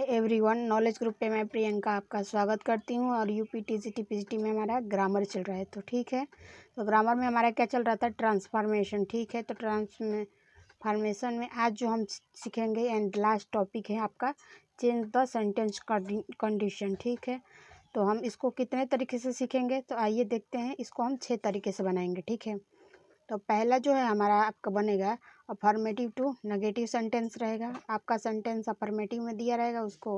Everyone, knowledge group पे मैं प्रियंका आपका स्वागत करती हूँ। और यूपी टीजीटी पीजीटी में हमारा ग्रामर चल रहा है। तो ठीक है, तो ग्रामर में हमारा क्या चल रहा था? ट्रांसफॉर्मेशन। ठीक है, तो ट्रांसफॉर्मेशन में आज जो हम सीखेंगे एंड लास्ट टॉपिक है आपका चेंज द सेंटेंस कंडीशन। ठीक है, तो हम इसको कितने तरीके से सीखेंगे? तो आइए देखते हैं। इसको हम 6 तरीके से बनाएंगे। ठीक है, तो पहला जो है हमारा आपका बनेगा अफर्मेटिव टू नेगेटिव सेंटेंस रहेगा। आपका सेंटेंस अफर्मेटिव में दिया रहेगा, उसको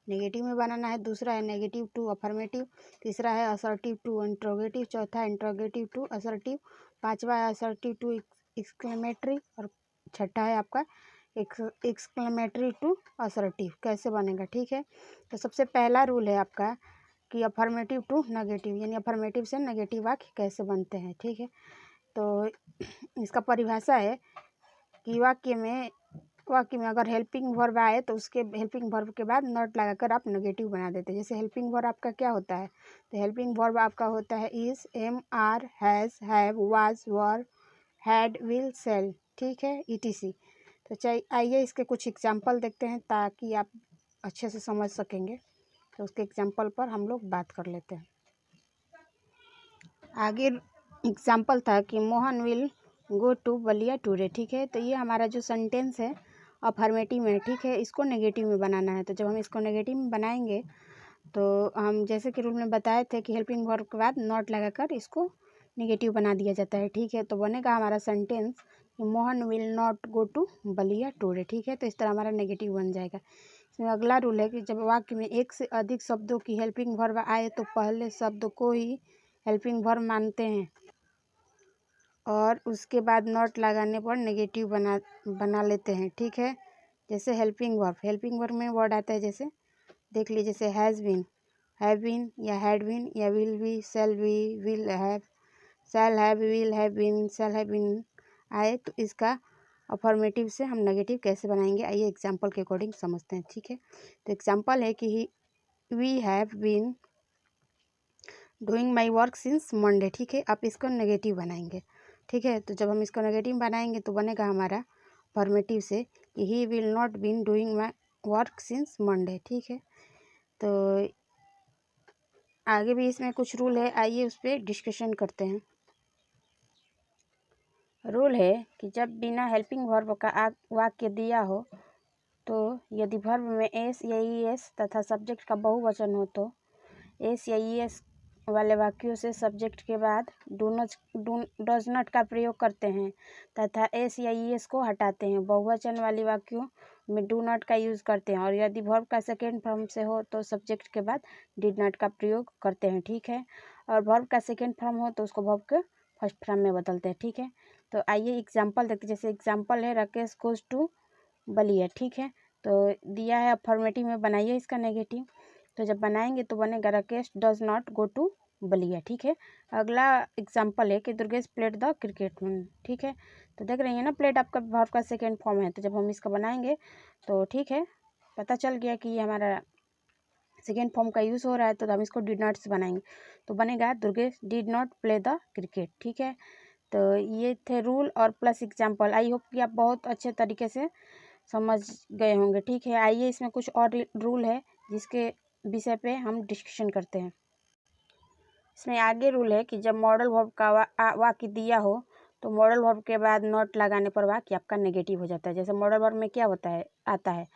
नेगेटिव में बनाना है। दूसरा है नेगेटिव टू अफर्मेटिव। तीसरा है असर्टिव टू इंट्रोगेटिव। चौथा है इंट्रोगेटिव टू असर्टिव। पांचवा है असर्टिव टू एक्सक्लेमेटरी। और छठा है आपका एक्सक्लेमेटरी टू असर्टिव। कैसे बनेगा? ठीक है, तो सबसे पहला रूल है आपका कि अफर्मेटिव टू नेगेटिव, यानी अफर्मेटिव से नेगेटिव वाक्य कैसे बनते हैं। ठीक है, तो इसका परिभाषा है कि वाक्य में अगर हेल्पिंग वर्ब आए तो उसके हेल्पिंग वर्ब के बाद नॉट लगाकर आप नेगेटिव बना देते हैं। जैसे हेल्पिंग वर्ब आपका क्या होता है? तो हेल्पिंग वर्ब आपका होता है is, am, are, has, have, was, were, had, will, shall. ठीक है, ईटीसी। तो आइए इसके कुछ एग्जाम्पल देखते हैं ताकि आप अच्छे से समझ सकेंगे। तो उसके एग्जाम्पल पर हम लोग बात कर लेते हैं। आगे एग्जाम्पल था कि Mohan will go to Ballia today. ठीक है, तो ये हमारा जो सेंटेंस है अफर्मेटिव में। ठीक है, इसको नेगेटिव में बनाना है। तो जब हम इसको नेगेटिव में बनाएंगे तो हम जैसे कि रूल में बताए थे कि हेल्पिंग वर्ब के बाद नॉट लगाकर इसको नेगेटिव बना दिया जाता है। ठीक है, तो बनेगा हमारा सेंटेंस कि Mohan will not go to Ballia today. ठीक है, तो इस तरह हमारा नेगेटिव बन जाएगा। इसमें अगला रूल है कि जब वाक्य में एक से अधिक शब्दों की हेल्पिंग वर्ब आए तो पहले शब्द को ही हेल्पिंग वर्ब मानते हैं और उसके बाद नॉट लगाने पर नेगेटिव बना लेते हैं। ठीक है, जैसे हेल्पिंग वर्ब में वर्ड आता है, जैसे देख लीजिए, जैसे हैज़ बीन, हैव बीन या हैड बीन या will be, shall be, will have, shall have, will have been, shall have been आए तो इसका अफर्मेटिव से हम नेगेटिव कैसे बनाएंगे, आइए एग्जाम्पल के अकॉर्डिंग समझते हैं। ठीक है, तो एग्जाम्पल है कि we have been doing my work since Monday. ठीक है, आप इसको नेगेटिव बनाएंगे। ठीक है, तो जब हम इसको नेगेटिव बनाएंगे तो बनेगा हमारा फॉर्मेटिव से कि he will not been doing my work since Monday. ठीक है, तो आगे भी इसमें कुछ रूल है, आइए उस पर डिस्कशन करते हैं। रूल है कि जब बिना हेल्पिंग वर्ब का वाक्य दिया हो तो यदि वर्ब में एस या ई एस तथा सब्जेक्ट का बहुवचन हो तो एस या ई एस वाले वाक्यों से सब्जेक्ट के बाद डज नॉट का प्रयोग करते हैं तथा एस या ई एस को हटाते हैं। बहुवचन वाली वाक्यों में डू नॉट का यूज़ करते हैं और यदि वर्ब का सेकेंड फॉर्म से हो तो सब्जेक्ट के बाद डिड नॉट का प्रयोग करते हैं। ठीक है, और वर्ब का सेकेंड फॉर्म हो तो उसको वर्ब के फर्स्ट फॉर्म में बदलते हैं। ठीक है, तो आइए एग्जाम्पल देखते हैं। जैसे एग्जाम्पल है राकेश गोज टू बलिया। ठीक है, तो दिया है अफर्मेटिव में, बनाइए इसका नेगेटिव। तो जब बनाएंगे तो बनेगा Rakesh does not go to Ballia. ठीक है, अगला एग्जाम्पल है कि दुर्गेश प्लेड द क्रिकेट। ठीक है, तो देख रही है ना, प्लेड आपका वर्ब का सेकेंड फॉर्म है। तो जब हम इसका बनाएंगे तो ठीक है, पता चल गया कि ये हमारा सेकेंड फॉर्म का यूज़ हो रहा है। तो हम इसको डिड नॉट से बनाएंगे तो बनेगा Durgesh did not play the cricket. ठीक है, तो ये थे रूल और प्लस एग्जाम्पल। आई होप कि आप बहुत अच्छे तरीके से समझ गए होंगे। ठीक है, आइए इसमें कुछ और रूल है जिसके विषय पे हम डिस्कशन करते हैं। इसमें आगे रूल है कि जब मॉडल वर्ब का वाक्य दिया हो तो मॉडल वर्ब के बाद नॉट लगाने पर वाक्य आपका नेगेटिव हो जाता है। जैसे मॉडल वर्ब में क्या होता है, आता है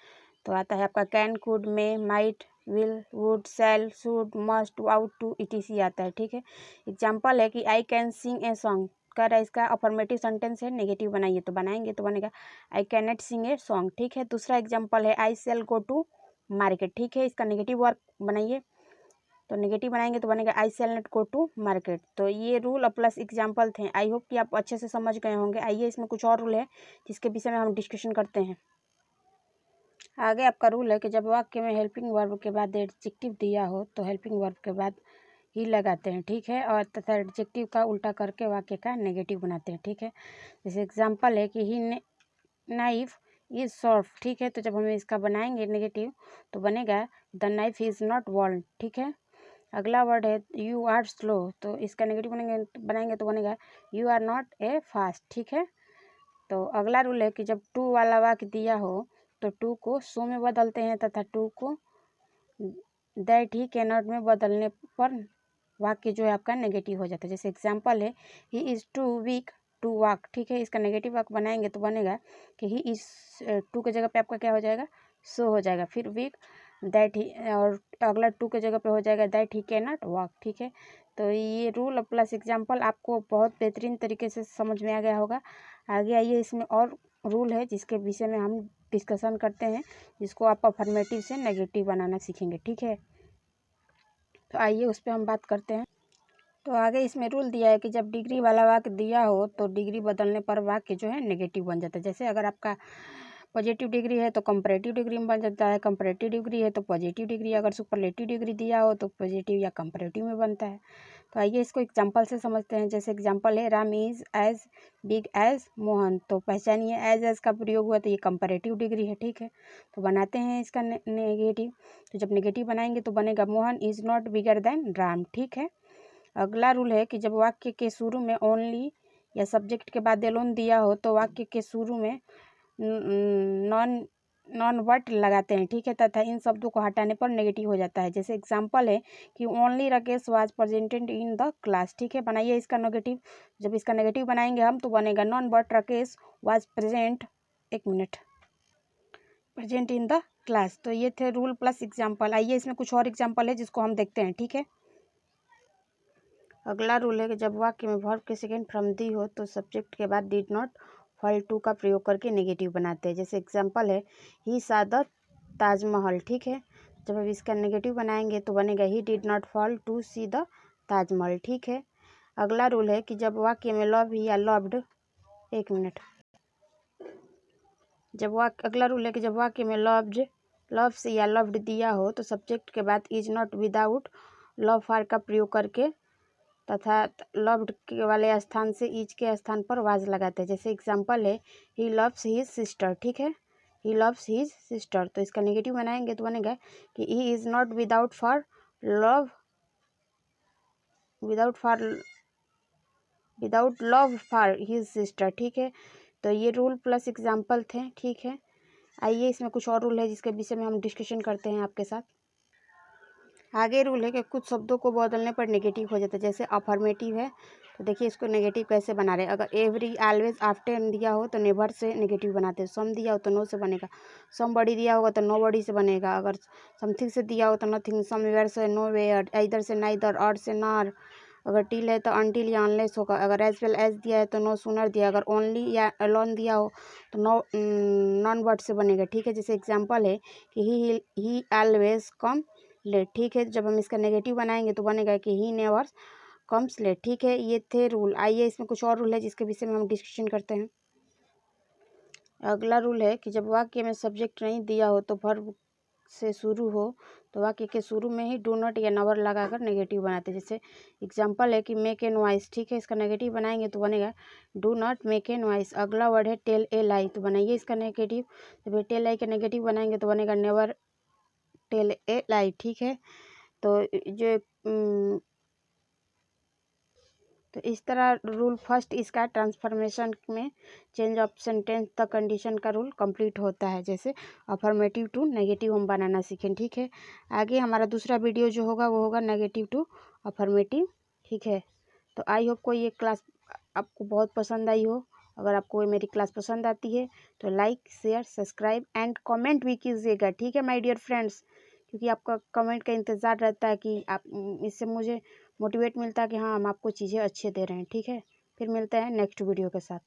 तो आता है आपका can, could, may, might, will, would, shall, should, must, ought to, ETC आता है। ठीक है, एग्जाम्पल है कि I can sing a song कर है, इसका अफर्मेटिव सेंटेंस है, नेगेटिव बनाइए। तो बनाएंगे तो बनेगा I can not sing a song. ठीक है, दूसरा एग्जाम्पल है I shall go to market. ठीक है, इसका नेगेटिव वर्क बनाइए। तो नेगेटिव बनाएंगे तो बनेगा I sell not go to market. तो ये रूल और प्लस एग्जाम्पल थे। आई होप कि आप अच्छे से समझ गए होंगे। आइए इसमें कुछ और रूल है जिसके विषय में हम डिस्कशन करते हैं। आगे आपका रूल है कि जब वाक्य में हेल्पिंग वर्ब के बाद एडजेक्टिव दिया हो तो हेल्पिंग वर्ब के बाद ही लगाते हैं। ठीक है, और तथा एडजेक्टिव का उल्टा करके वाक्य का नेगेटिव बनाते हैं। ठीक है, जैसे एग्जाम्पल है कि ही नाइफ इज शार्प। ठीक है, तो जब हम इसका बनाएंगे नेगेटिव तो बनेगा the knife is not warm. ठीक है, अगला वर्ड है यू आर स्लो, तो इसका नेगेटिव बनाएंगे तो बनेगा you are not a fast. ठीक है, तो अगला रूल है कि जब टू वाला वाक्य दिया हो तो टू को सो में बदलते हैं तथा टू को दैट ही कैन नॉट में बदलने पर वाक्य जो है आपका नेगेटिव हो जाता है। जैसे एग्जाम्पल है he is too weak to walk, ठीक है। इसका नेगेटिव वाक्य बनाएंगे तो बनेगा कि ही इज़, टू के जगह पे आपका क्या हो जाएगा, सो हो जाएगा। फिर वीक दैट ही, और अगला टू के जगह पे हो जाएगा that he can not walk, ठीक है। तो ये रूल प्लस एग्जाम्पल आपको बहुत बेहतरीन तरीके से समझ में आ गया होगा। आगे आइए, इसमें और रूल है जिसके विषय में हम डिस्कशन करते हैं, जिसको आप अफर्मेटिव से नेगेटिव बनाना सीखेंगे, ठीक है। तो आइए उस पर हम बात करते हैं। तो आगे इसमें रूल दिया है कि जब डिग्री वाला वाक्य दिया हो तो डिग्री बदलने पर वाक्य जो है नेगेटिव बन जाता है। जैसे अगर आपका पॉजिटिव डिग्री है तो कंपैरेटिव डिग्री में बन जाता है, कंपैरेटिव डिग्री है तो पॉजिटिव डिग्री, अगर सुपरलेटिव डिग्री दिया हो तो पॉजिटिव या कंपैरेटिव में बनता है। तो आइए इसको एग्जांपल से समझते हैं। जैसे एग्जांपल है Ram is as big as Mohan, तो पहचानिए एज का प्रयोग हुआ तो ये कंपैरेटिव डिग्री है, ठीक है। तो बनाते हैं इसका नेगेटिव। तो जब नेगेटिव बनाएंगे तो बनेगा Mohan is not bigger than Ram, ठीक है। अगला रूल है कि जब वाक्य के शुरू में ओनली या सब्जेक्ट के बाद एलोन दिया हो तो वाक्य के शुरू में नॉन वर्ड लगाते हैं, ठीक है, तथा इन शब्दों को हटाने पर नेगेटिव हो जाता है। जैसे एग्जांपल है कि only Rakesh was presented in the class, ठीक है। बनाइए इसका नेगेटिव। जब इसका नेगेटिव बनाएंगे हम तो बनेगा none but Rakesh was present, एक minute, present in the class. तो ये थे रूल प्लस एग्जाम्पल। आइए इसमें कुछ और एग्जाम्पल है जिसको हम देखते हैं, ठीक है। अगला रूल है कि जब वाक्य में वर्ब के सेकेंड फ्रॉम दी हो तो सब्जेक्ट के बाद डिड नॉट फॉल टू का प्रयोग करके नेगेटिव बनाते हैं। जैसे एग्जांपल है ही सा द ताजमहल, ठीक है। जब अब इसका नेगेटिव बनाएंगे तो बनेगा he did not fall to see the Taj Mahal, ठीक है। अगला रूल है कि जब वाक्य में लव या लव्ड, एक मिनट, अगला रूल है कि जब वाक्य में लव्स या लव्ड दिया हो तो सब्जेक्ट के बाद is not without love for का प्रयोग करके तथा लव्ड के वाले स्थान से इज के स्थान पर वाज लगाते हैं। जैसे एग्जांपल है ही लव्स हिज सिस्टर, ठीक है, ही लव्स हिज सिस्टर। तो इसका नेगेटिव बनाएंगे तो बनेगा कि he is not without love for his sister, ठीक है। तो ये रूल प्लस एग्जाम्पल थे, ठीक है। आइए इसमें कुछ और रूल है जिसके विषय में हम डिस्कशन करते हैं आपके साथ। आगे रूल है कि कुछ शब्दों को बदलने पर नेगेटिव हो जाता है। जैसे अफर्मेटिव है तो देखिए इसको नेगेटिव कैसे बना रहे हैं। अगर एवरी ऑलवेज आफ्टर दिया हो तो नेवर से नेगेटिव बनाते हैं। सम दिया हो तो नो से बनेगा। सम बॉडी दिया होगा तो नो बॉडी से बनेगा। अगर समथिंग से दिया हो तो नथिंग, सम वेयर से नो वेयर, इधर से नाइदर, और से नार। अगर टिल है तो अनटिल या अनलेस होगा। अगर एज वेल एज दिया है तो नो सूनर दिया। अगर ओनली या अलोन दिया हो तो नो नॉन वर्ड से बनेगा, ठीक है। जैसे एग्जाम्पल है कि ही ऑलवेज कम लेट, ठीक है। जब हम इसका नेगेटिव बनाएंगे तो बनेगा कि ही नेवर कम्स लेट, ठीक है। ये थे रूल। आइए इसमें कुछ और रूल है जिसके विषय में हम डिस्कशन करते हैं। अगला रूल है कि जब वाक्य में सब्जेक्ट नहीं दिया हो तो वर्ब से शुरू हो तो वाक्य के शुरू में ही डू नॉट या नवर लगाकर नेगेटिव बनाते हैं। जैसे एग्जांपल है कि मेक ए नॉइस, ठीक है। इसका नेगेटिव बनाएंगे तो बनेगा do not make a noise. अगला वर्ड है टेल ए लाई, तो बनाइए इसका नेगेटिव। जब टेल लाई का नेगेटिव बनाएंगे तो बनेगा नेवर टेल ए लाई, ठीक है। तो जो तो इस तरह रूल फर्स्ट इसका ट्रांसफॉर्मेशन में चेंज ऑफ सेंटेंस तक कंडीशन का रूल कंप्लीट होता है। जैसे अफर्मेटिव टू नेगेटिव हम बनाना सीखें, ठीक है। आगे हमारा दूसरा वीडियो जो होगा वो होगा नेगेटिव टू अफर्मेटिव, ठीक है। तो आई होप को ये क्लास आपको बहुत पसंद आई हो। अगर आपको मेरी क्लास पसंद आती है तो like share subscribe and comment भी कीजिएगा, ठीक है माय डियर फ्रेंड्स, क्योंकि आपका कमेंट का इंतज़ार रहता है कि आप, इससे मुझे मोटिवेट मिलता है कि हाँ हम आपको चीज़ें अच्छे दे रहे हैं, ठीक है। फिर मिलते हैं नेक्स्ट वीडियो के साथ।